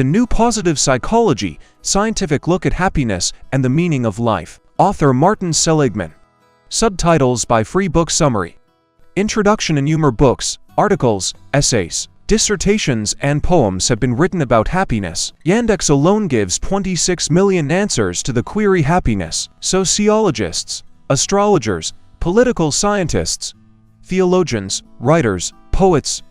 The New Positive Psychology, Scientific Look at Happiness and the Meaning of Life. Author Martin Seligman. Subtitles by freebooksummary. Introduction and humor. Books, articles, essays, dissertations and poems have been written about happiness. Yandex alone gives 26 million answers to the query happiness. Sociologists, astrologers, political scientists, theologians, writers, poets,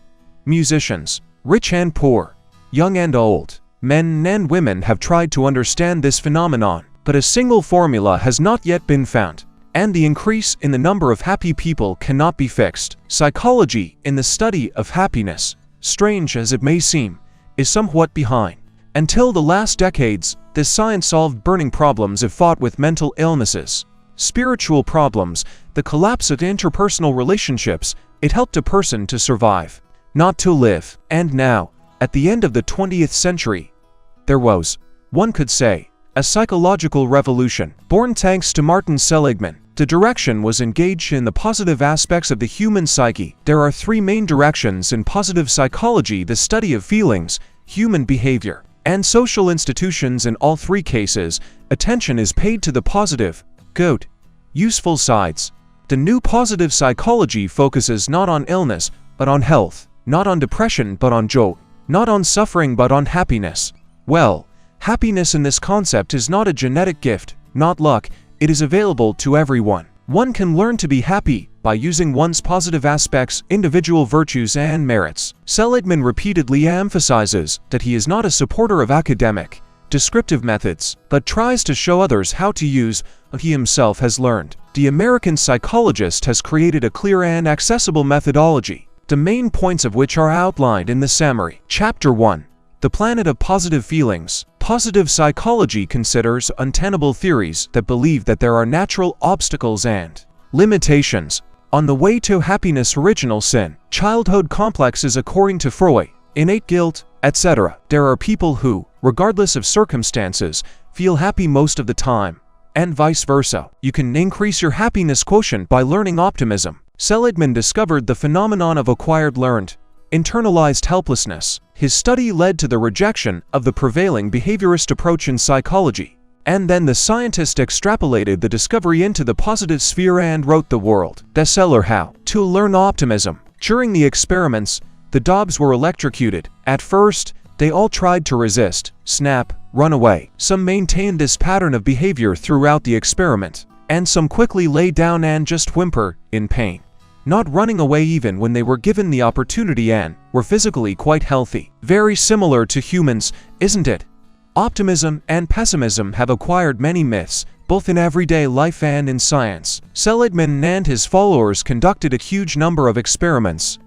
musicians, rich and poor, young and old, men and women have tried to understand this phenomenon, but a single formula has not yet been found, and the increase in the number of happy people cannot be fixed. Psychology, in the study of happiness, strange as it may seem, is somewhat behind. Until the last decades, this science solved burning problems it fought with mental illnesses, spiritual problems, the collapse of interpersonal relationships. It helped a person to survive, not to live. And now, at the end of the 20th century, there was, one could say, a psychological revolution, born thanks to Martin Seligman. The direction was engaged in the positive aspects of the human psyche. There are three main directions in positive psychology: the study of feelings, human behavior, and social institutions. In all three cases, attention is paid to the positive, good, useful sides. The New Positive Psychology focuses not on illness, but on health, not on depression, but on joy, not on suffering, but on happiness. Well, happiness in this concept is not a genetic gift, not luck. It is available to everyone. One can learn to be happy by using one's positive aspects, individual virtues and merits. Seligman repeatedly emphasizes that he is not a supporter of academic, descriptive methods, but tries to show others how to use what he himself has learned. The American psychologist has created a clear and accessible methodology, the main points of which are outlined in the Sammary. Chapter 1. The Planet of Positive Feelings. Positive psychology considers untenable theories that believe that there are natural obstacles and limitations on the way to happiness. Original sin, childhood complexes according to Freud, innate guilt, etc. There are people who, regardless of circumstances, feel happy most of the time, and vice versa. You can increase your happiness quotient by learning optimism. Seligman discovered the phenomenon of acquired learned, internalized helplessness. His study led to the rejection of the prevailing behaviorist approach in psychology, and then the scientist extrapolated the discovery into the positive sphere and wrote the world bestseller How to Learn Optimism. During the experiments, the dogs were electrocuted. At first, they all tried to resist, snap, run away. Some maintained this pattern of behavior throughout the experiment, and some quickly lay down and just whimper in pain, not running away even when they were given the opportunity, and were physically quite healthy. Very similar to humans, isn't it? Optimism and pessimism have acquired many myths, both in everyday life and in science. Seligman and his followers conducted a huge number of experiments,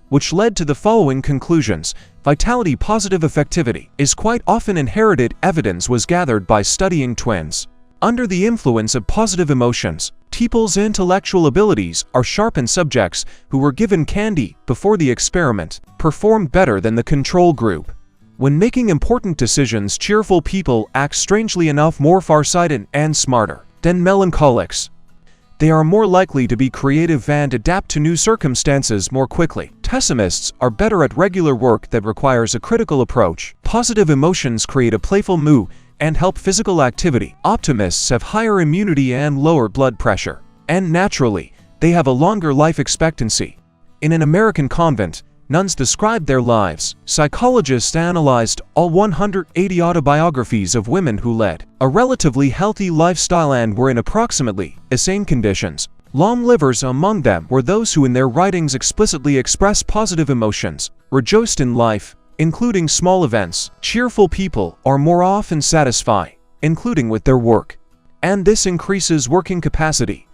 which led to the following conclusions. Vitality. Positive affectivity is quite often inherited. Evidence was gathered by studying twins. Under the influence of positive emotions, people's intellectual abilities are sharpened. Subjects who were given candy before the experiment performed better than the control group. When making important decisions, cheerful people act strangely enough more farsighted and smarter than melancholics. They are more likely to be creative and adapt to new circumstances more quickly. Pessimists are better at regular work that requires a critical approach. Positive emotions create a playful mood and help physical activity. Optimists have higher immunity and lower blood pressure, and naturally, they have a longer life expectancy. In an American convent, nuns described their lives. Psychologists analyzed all 180 autobiographies of women who led a relatively healthy lifestyle and were in approximately sane conditions. Long livers among them were those who in their writings explicitly expressed positive emotions, rejoiced in life, including small events. Cheerful people are more often satisfied, including with their work, and this increases working capacity.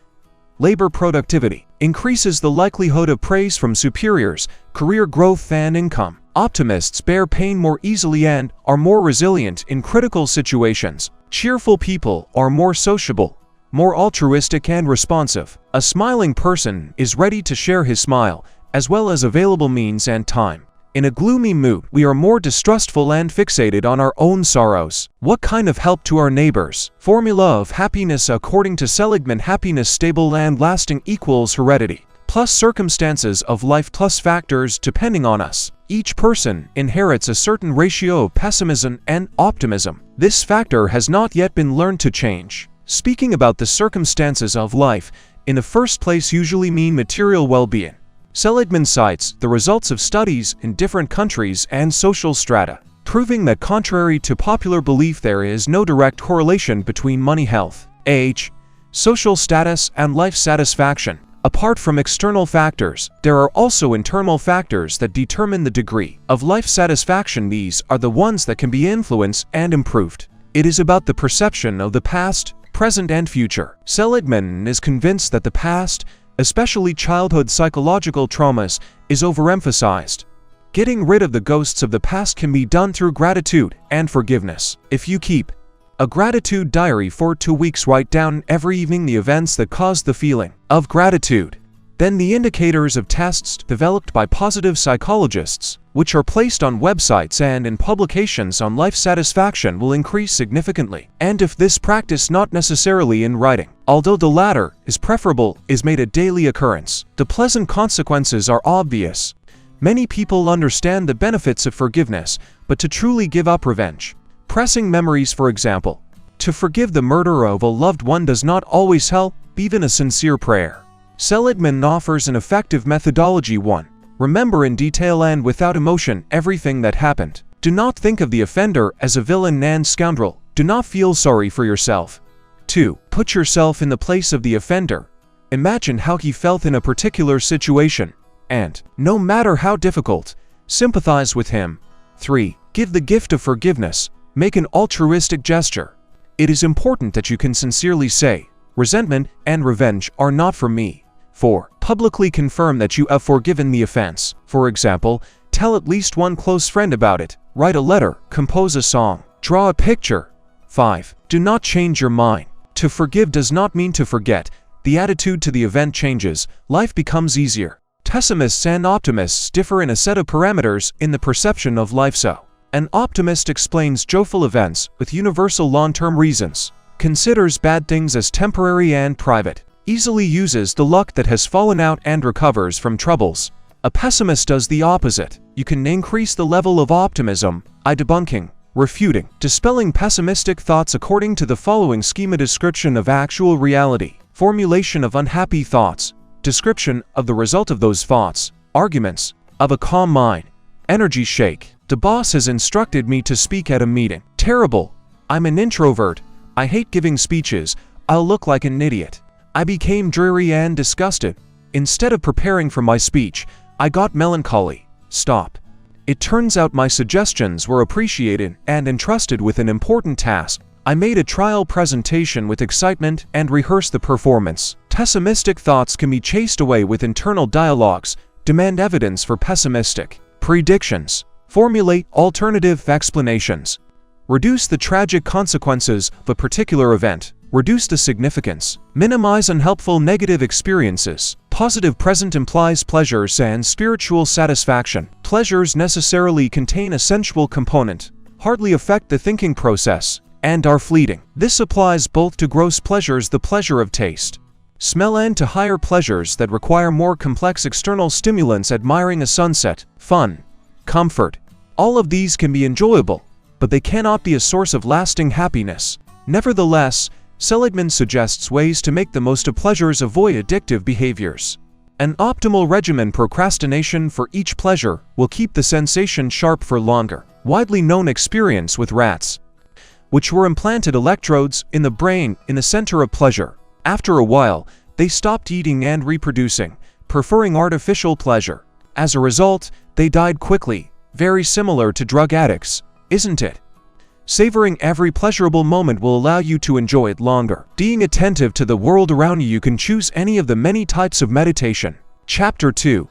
Labor productivity increases the likelihood of praise from superiors, career growth and income. Optimists bear pain more easily and are more resilient in critical situations. Cheerful people are more sociable, more altruistic and responsive. A smiling person is ready to share his smile, as well as available means and time. In a gloomy mood, we are more distrustful and fixated on our own sorrows. What kind of help to our neighbors? Formula of happiness according to Seligman: happiness stable and lasting equals heredity plus circumstances of life plus factors depending on us Each person inherits a certain ratio of pessimism and optimism. This factor has not yet been learned to change. Speaking about the circumstances of life, in the first place usually mean material well-being. Seligman cites the results of studies in different countries and social strata, proving that contrary to popular belief there is no direct correlation between money, health, age, social status, and life satisfaction. Apart from external factors, there are also internal factors that determine the degree of life satisfaction. These are the ones that can be influenced and improved. It is about the perception of the past, present, and future. Seligman is convinced that the past, especially childhood psychological traumas, is overemphasized. Getting rid of the ghosts of the past can be done through gratitude and forgiveness. If you keep a gratitude diary for 2 weeks, write down every evening the events that caused the feeling of gratitude. Then the indicators of tests developed by positive psychologists, which are placed on websites and in publications on life satisfaction, will increase significantly. And if this practice, not necessarily in writing, although the latter is preferable, is made a daily occurrence, the pleasant consequences are obvious. Many people understand the benefits of forgiveness, but to truly give up revenge, pressing memories, for example, to forgive the murder of a loved one does not always help, even a sincere prayer. Seligman offers an effective methodology. 1. Remember in detail and without emotion everything that happened. Do not think of the offender as a villain and scoundrel. Do not feel sorry for yourself. 2. Put yourself in the place of the offender. Imagine how he felt in a particular situation, and, no matter how difficult, sympathize with him. 3. Give the gift of forgiveness. Make an altruistic gesture. It is important that you can sincerely say, "Resentment and revenge are not for me." 4. Publicly confirm that you have forgiven the offense. For example, tell at least one close friend about it. Write a letter, compose a song, draw a picture. 5. Do not change your mind. To forgive does not mean to forget. The attitude to the event changes. Life becomes easier. Pessimists and optimists differ in a set of parameters in the perception of life. So, an optimist explains joyful events with universal long-term reasons, considers bad things as temporary and private, easily uses the luck that has fallen out and recovers from troubles. A pessimist does the opposite. You can increase the level of optimism by debunking, refuting, dispelling pessimistic thoughts according to the following schema: description of actual reality, formulation of unhappy thoughts, description of the result of those thoughts, arguments of a calm mind, energy shake. The boss has instructed me to speak at a meeting. Terrible. I'm an introvert. I hate giving speeches. I'll look like an idiot. I became dreary and disgusted. Instead of preparing for my speech, I got melancholy. Stop. It turns out my suggestions were appreciated and entrusted with an important task. I made a trial presentation with excitement and rehearsed the performance. Pessimistic thoughts can be chased away with internal dialogues. Demand evidence for pessimistic predictions. Formulate alternative explanations. Reduce the tragic consequences of a particular event. Reduce the significance. Minimize unhelpful negative experiences. Positive present implies pleasures and spiritual satisfaction. Pleasures necessarily contain a sensual component, hardly affect the thinking process, and are fleeting. This applies both to gross pleasures, the pleasure of taste, smell, and to higher pleasures that require more complex external stimulants, admiring a sunset, fun, comfort. All of these can be enjoyable, but they cannot be a source of lasting happiness. Nevertheless, Seligman suggests ways to make the most of pleasures, avoid addictive behaviors. An optimal regimen: procrastination for each pleasure will keep the sensation sharp for longer. Widely known experience with rats, which were implanted electrodes in the brain in the center of pleasure. After a while, they stopped eating and reproducing, preferring artificial pleasure. As a result, they died quickly. Very similar to drug addicts, isn't it? Savoring every pleasurable moment will allow you to enjoy it longer. Being attentive to the world around you can choose any of the many types of meditation. Chapter 2.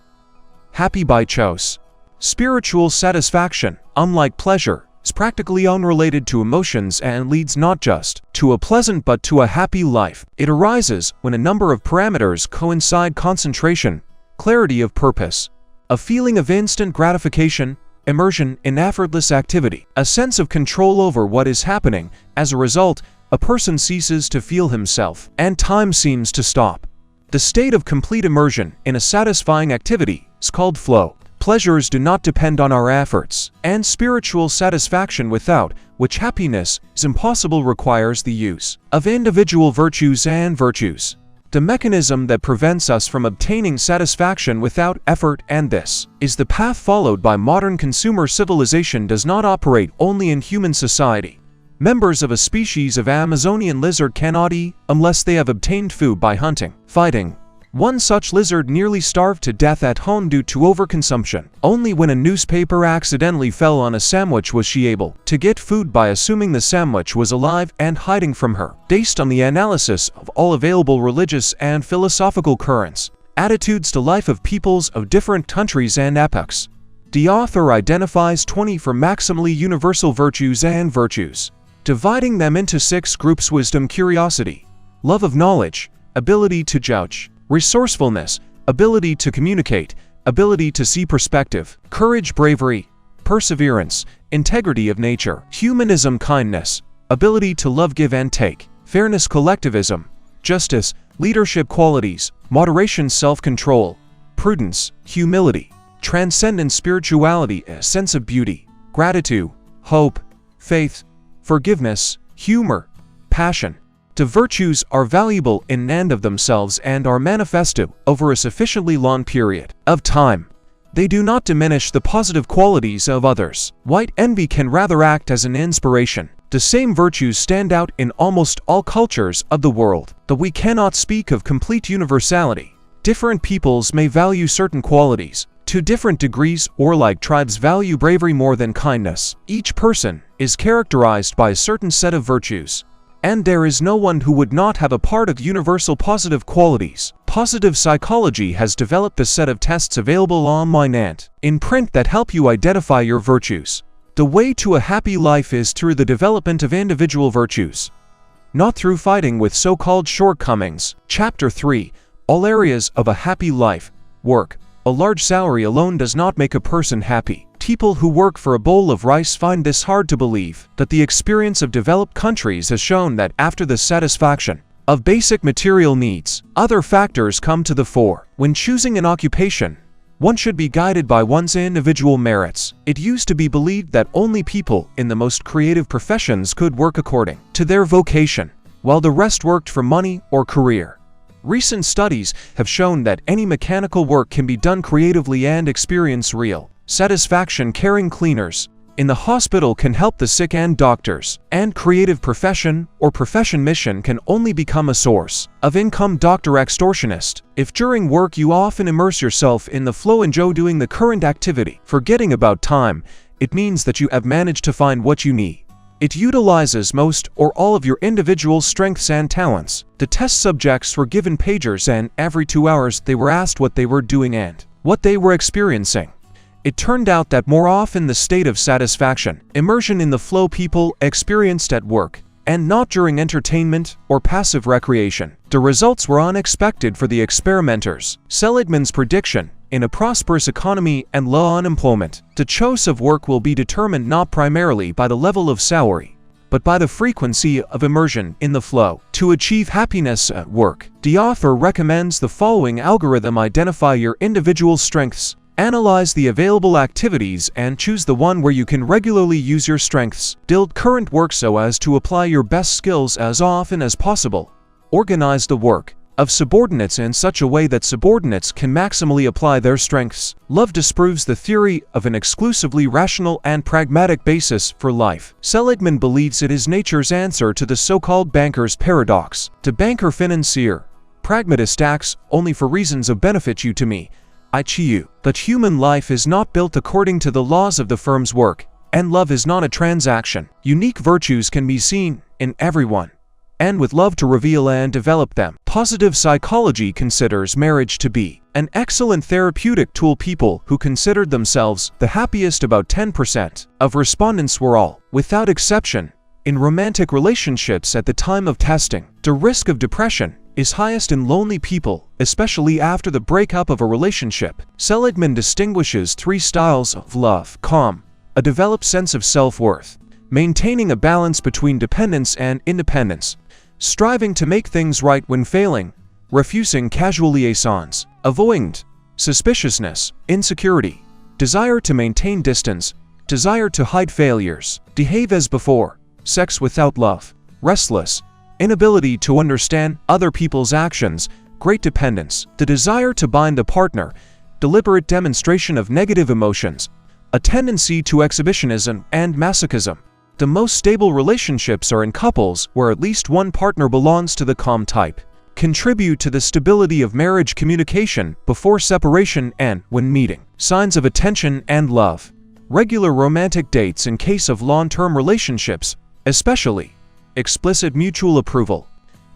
Happy by choice. Spiritual satisfaction, unlike pleasure, is practically unrelated to emotions and leads not just to a pleasant but to a happy life. It arises when a number of parameters coincide: concentration, clarity of purpose, a feeling of instant gratification, immersion in effortless activity, a sense of control over what is happening. As a result, a person ceases to feel himself, and time seems to stop. The state of complete immersion in a satisfying activity is called flow. pleasures do not depend on our efforts, and spiritual satisfaction without which happiness is impossible requires the use of individual virtues and virtues. The mechanism that prevents us from obtaining satisfaction without effort, and this is the path followed by modern consumer civilization, does not operate only in human society. Members of a species of Amazonian lizard cannot eat unless they have obtained food by hunting, fighting. One such lizard nearly starved to death at home due to overconsumption. Only when a newspaper accidentally fell on a sandwich was she able to get food by assuming the sandwich was alive and hiding from her. Based on the analysis of all available religious and philosophical currents, attitudes to life of peoples of different countries and epochs, the author identifies 20 for maximally universal virtues and virtues, dividing them into 6 groups: wisdom, curiosity, love of knowledge, ability to judge, resourcefulness, ability to communicate, ability to see perspective, courage, bravery, perseverance, integrity of nature, humanism, kindness, ability to love, give and take, fairness, collectivism, justice, leadership qualities, moderation, self-control, prudence, humility, transcendence, spirituality, a sense of beauty, gratitude, hope, faith, forgiveness, humor, passion. The virtues are valuable in and of themselves and are manifested over a sufficiently long period of time. They do not diminish the positive qualities of others. White envy can rather act as an inspiration. The same virtues stand out in almost all cultures of the world, though we cannot speak of complete universality. Different peoples may value certain qualities to different degrees, or like tribes value bravery more than kindness. Each person is characterized by a certain set of virtues, and there is no one who would not have a part of universal positive qualities. Positive psychology has developed a set of tests available online and in print that help you identify your virtues. The way to a happy life is through the development of individual virtues, not through fighting with so-called shortcomings. Chapter 3. All areas of a happy life. Work. A large salary alone does not make a person happy. People who work for a bowl of rice find this hard to believe, but the experience of developed countries has shown that after the satisfaction of basic material needs, other factors come to the fore. When choosing an occupation, one should be guided by one's individual merits. It used to be believed that only people in the most creative professions could work according to their vocation, while the rest worked for money or career. Recent studies have shown that any mechanical work can be done creatively and experience real satisfaction. Caring cleaners in the hospital can help the sick, and doctors and creative profession or profession mission can only become a source of income. Doctor, extortionist. If during work you often immerse yourself in the flow, enjoy doing the current activity, forgetting about time, it means that you have managed to find what you need. It utilizes most or all of your individual strengths and talents. The test subjects were given pagers, and every 2 hours they were asked what they were doing and what they were experiencing. It turned out that more often the state of satisfaction, immersion in the flow people experienced at work, and not during entertainment or passive recreation. The results were unexpected for the experimenters. Seligman's prediction: in a prosperous economy and low unemployment, the choice of work will be determined not primarily by the level of salary, but by the frequency of immersion in the flow. To achieve happiness at work, the author recommends the following algorithm: identify your individual strengths, analyze the available activities, and choose the one where you can regularly use your strengths. Build current work so as to apply your best skills as often as possible. Organize the work of subordinates in such a way that subordinates can maximally apply their strengths. Love disproves the theory of an exclusively rational and pragmatic basis for life. Seligman believes it is nature's answer to the so-called banker's paradox. The banker financier, pragmatist, acts only for reasons of benefit you to me, I to you. But human life is not built according to the laws of the firm's work, and love is not a transaction. Unique virtues can be seen in everyone, and with love to reveal and develop them. Positive psychology considers marriage to be an excellent therapeutic tool. People who considered themselves the happiest, about 10% of respondents, were all, without exception, in romantic relationships at the time of testing. The risk of depression is highest in lonely people, especially after the breakup of a relationship. Seligman distinguishes 3 styles of love: calm, a developed sense of self-worth, maintaining a balance between dependence and independence, striving to make things right when failing, refusing casual liaisons, avoiding suspiciousness, insecurity, desire to maintain distance, desire to hide failures, behave as before, sex without love, restless, inability to understand other people's actions, great dependence, the desire to bind the partner, deliberate demonstration of negative emotions, a tendency to exhibitionism and masochism. The most stable relationships are in couples where at least one partner belongs to the calm type. Contribute to the stability of marriage communication before separation and when meeting. Signs of attention and love. Regular romantic dates in case of long-term relationships, especially explicit mutual approval.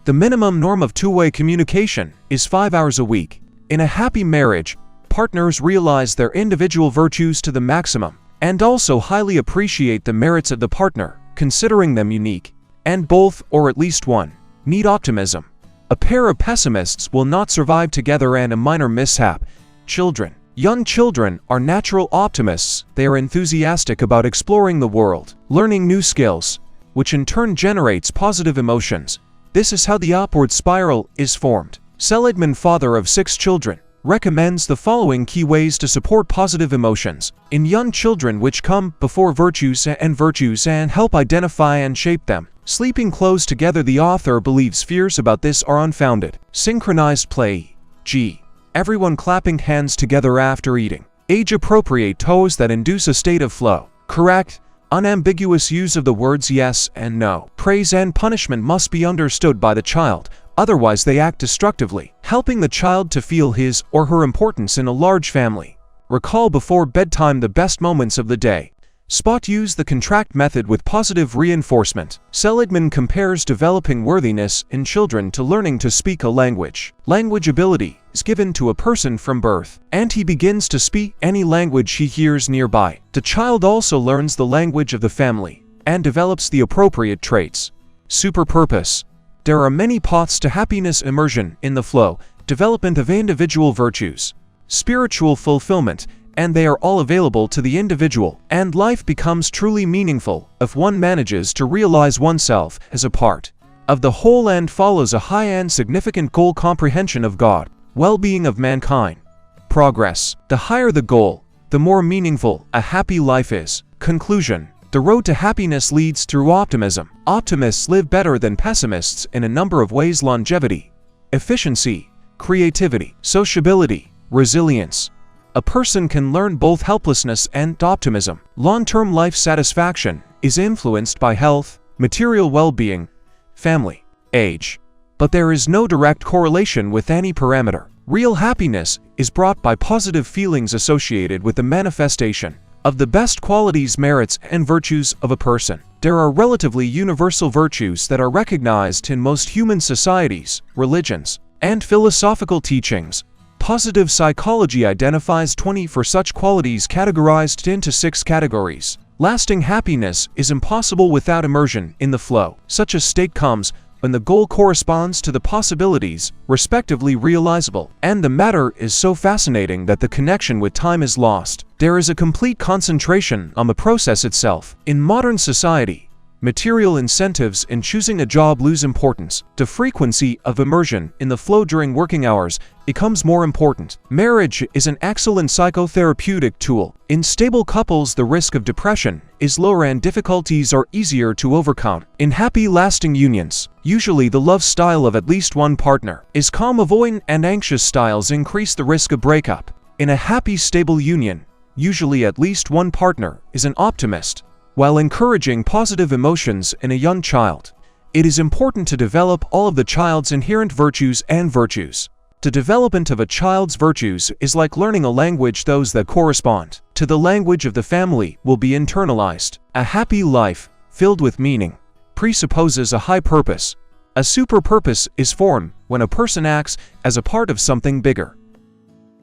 The minimum norm of two-way communication is 5 hours a week. In a happy marriage, partners realize their individual virtues to the maximum and also highly appreciate the merits of the partner, considering them unique. And both, or at least one, need optimism. A pair of pessimists will not survive together, and a minor mishap. Children. Young children are natural optimists. They are enthusiastic about exploring the world, learning new skills, which in turn generates positive emotions. This is how the upward spiral is formed. Seligman, father of 6 children, recommends the following key ways to support positive emotions in young children, which come before virtues and help identify and shape them. Sleeping close together. The author believes fears about this are unfounded. Synchronized play. G. Everyone clapping hands together after eating. Age-appropriate toes that induce a state of flow. Correct, unambiguous use of the words yes and no. Praise and punishment must be understood by the child, otherwise they act destructively. Helping the child to feel his or her importance in a large family. Recall before bedtime the best moments of the day. Spot. Use the contract method with positive reinforcement. Seligman compares developing worthiness in children to learning to speak a language. Language ability is given to a person from birth, and he begins to speak any language he hears nearby. The child also learns the language of the family and develops the appropriate traits. Super purpose. There are many paths to happiness: immersion in the flow, development of individual virtues, spiritual fulfillment, and they are all available to the individual, and life becomes truly meaningful if one manages to realize oneself as a part of the whole and follows a high and significant goal: comprehension of God, well-being of mankind, progress. The higher the goal, the more meaningful a happy life is. Conclusion. The road to happiness leads through optimism. Optimists live better than pessimists in a number of ways: longevity, efficiency, creativity, sociability, resilience. A person can learn both helplessness and optimism. Long-term life satisfaction is influenced by health, material well-being, family, age. But there is no direct correlation with any parameter. Real happiness is brought by positive feelings associated with the manifestation of the best qualities, merits, and virtues of a person. There are relatively universal virtues that are recognized in most human societies, religions, and philosophical teachings. Positive psychology identifies 24 such qualities categorized into 6 categories. Lasting happiness is impossible without immersion in the flow. Such a state comes when the goal corresponds to the possibilities, respectively realizable, and the matter is so fascinating that the connection with time is lost. There is a complete concentration on the process itself. In modern society, material incentives in choosing a job lose importance. The frequency of immersion in the flow during working hours becomes more important. Marriage is an excellent psychotherapeutic tool. In stable couples, the risk of depression is lower and difficulties are easier to overcome. In happy, lasting unions, usually the love style of at least one partner is calm, avoidant, and anxious styles increase the risk of breakup. In a happy, stable union, usually at least one partner is an optimist. While encouraging positive emotions in a young child, it is important to develop all of the child's inherent virtues and virtues. The development of a child's virtues is like learning a language. Those that correspond to the language of the family will be internalized. A happy life, filled with meaning, presupposes a high purpose. A super purpose is formed when a person acts as a part of something bigger.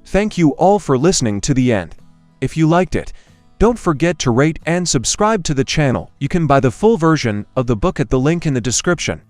Thank you all for listening to the end. If you liked it, don't forget to rate and subscribe to the channel. You can buy the full version of the book at the link in the description.